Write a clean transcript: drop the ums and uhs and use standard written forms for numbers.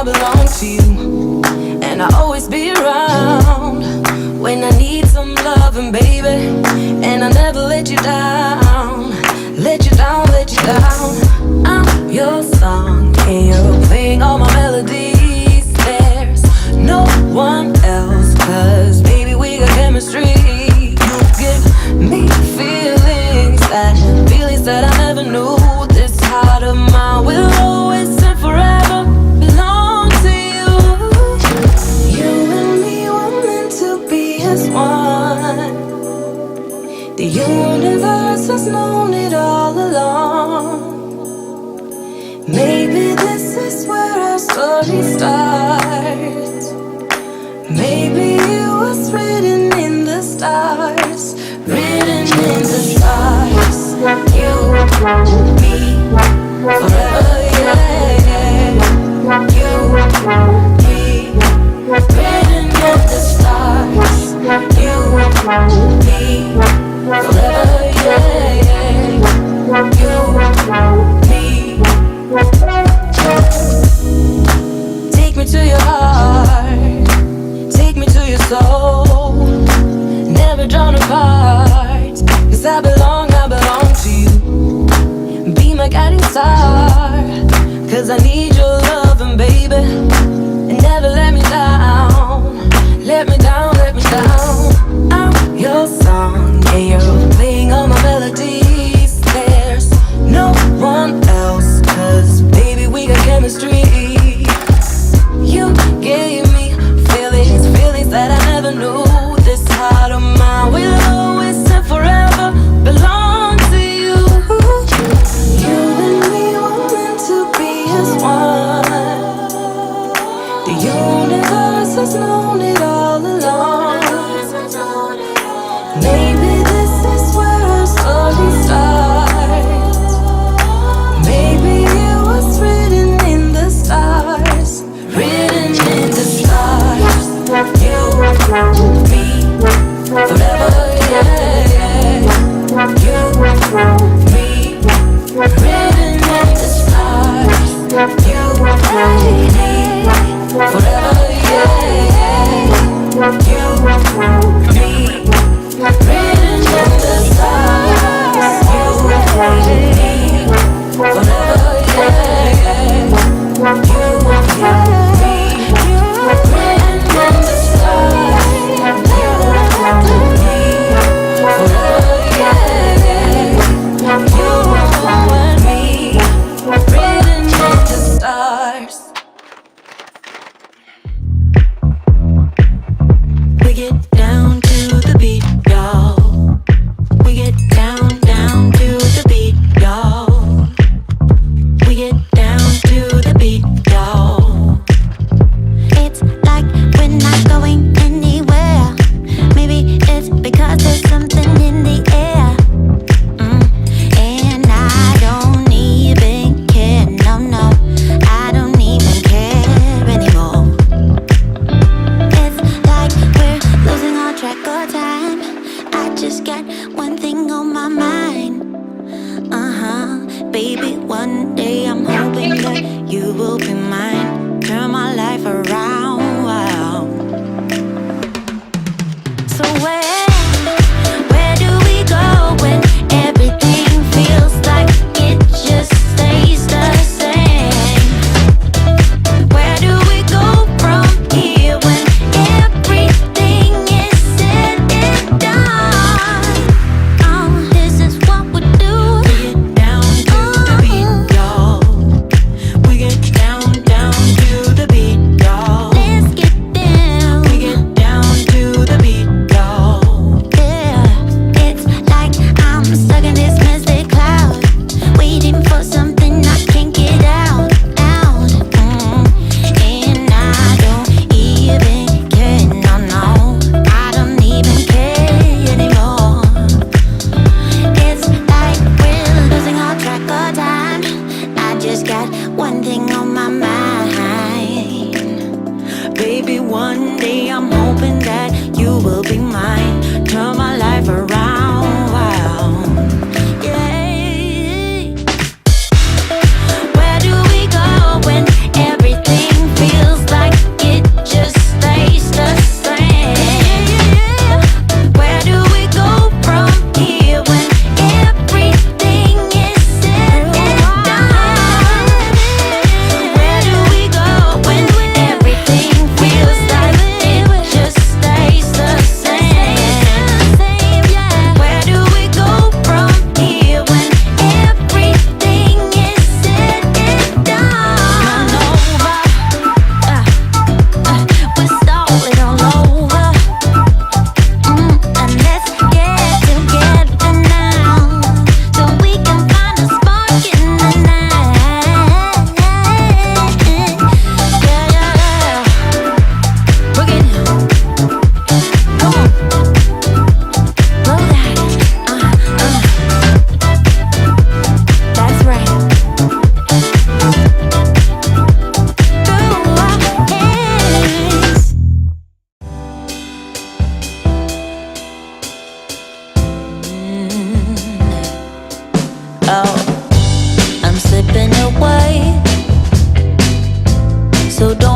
belong to you, and I'll always be around when I need some loving, baby. And I'll never let you down, let you down, let you down. I'm your song, and you're playing all my melodies. There's no one else, 'cause baby, we got chemistry. You give me feelings that I never knew. This heart of mine will always and forever belong to you. You and me were meant to be as one. The universe has known it all along. Maybe this is where our story starts. Maybe it was written in the stars, written in the stars. You, me, forever, yeah, yeah. You, me, written in the stars. You, me, forever, yeah, yeah. You, me. Take me to your heart, take me to your soul. Never drawn apart, 'cause I belong to you. Be my guiding star, 'cause I need your loving, baby. And never let me down, let me down, let me down. I'm your song, and you're playing all my melodies. There's no one else, 'cause baby, we got chemistry. You gave me feelings that I never knew. This heart of mine will always and forever belong to you. You and me were meant to be as one. The universe has known it all along. Maybe this is where our story starts. Maybe it was written in the stars, written in the stars. You, me, forever, yeah, yeah. You, me, written in the stars. You, me, forever, yeah, yeah. You, me, written in the stars. You, me, forever, yeah, yeah. You, me, written in the stars. You, me, forever, yeah, yeah. You and me, written in the stars. We get down to the beat, y'all. We get down, down to the beat, y'all. We get down to the beat, y'all. It's like we're not going anywhere. Maybe it's because there's something in the air. And I don't even care, no, I don't even care anymore. It's like we're losing all track of time. I just got one thing on my mind. Baby, one day I'm hoping that you will be mine. Turn my life around, wow. So where do we go when everything feels like it just stays the same? Where do we go from here when everything is said and done? Oh, this is what we do. We get down to the beat, y'all. We get down, down to the beat, y'all. Let's get down. We get down to the beat, y'all. Yeah, it's like I'm stuck in this messy cloud, waiting for something I can't get out. And I don't even care, no, I don't even care anymore. It's like we're losing all track of time. I just got one thing on my mind. Baby, one day I'm hoping that you will be mine. Turn my life around, wow. Yeah. Where do we go when everything feels So don't